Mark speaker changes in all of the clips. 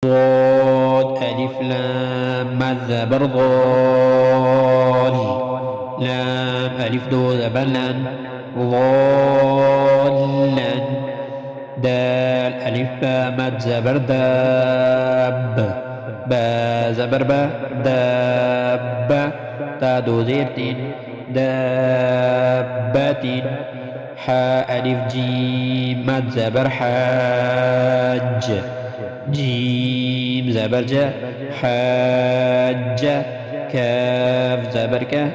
Speaker 1: ضاد ألف لام مد زبر ضال لام ألف دو زبر لن ضالا دال ألف با مد زبر داب با زبر با داب تا دو زير دابة حاء ألف جيم مد زبر حاج جيم زبر جا حاج كاف زبر كا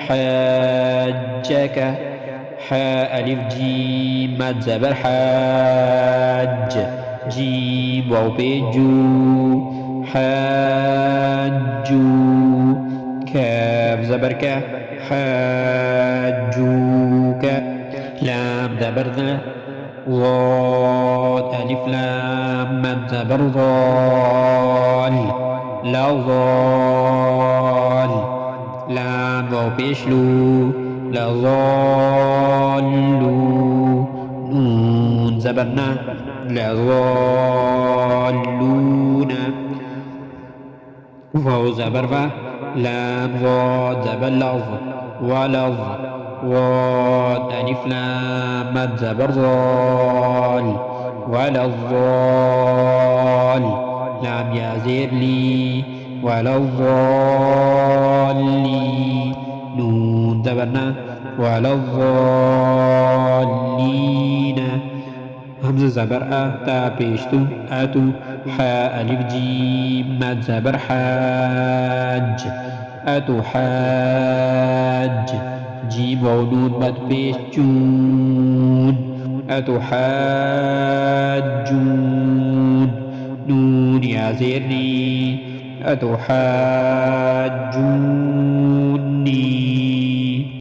Speaker 1: حاجك حاء ألف جيم مد زبر حاج جيم واو بيجو حاجو كاف زبر كا حاجوك لام زبر ذا ضاد ألف لام مد زبر ضال لا ضال لام واو بيشلو لا ضالو نون زبرنا لا ضالون واو زبر فا لام ضاد زبر لظ ولظ ضاد ألف لام مد زبر ضال ولا الضال لام يا زير لي ولا الضالين نون زبرنا ولا الضالين همزة زبر تا بيشتو أتو حاء ألف جيم مد زبر حاج أتو حاج جيم ونون مد بيشتون أتو حاجون نون يا زيرني أتو حاجون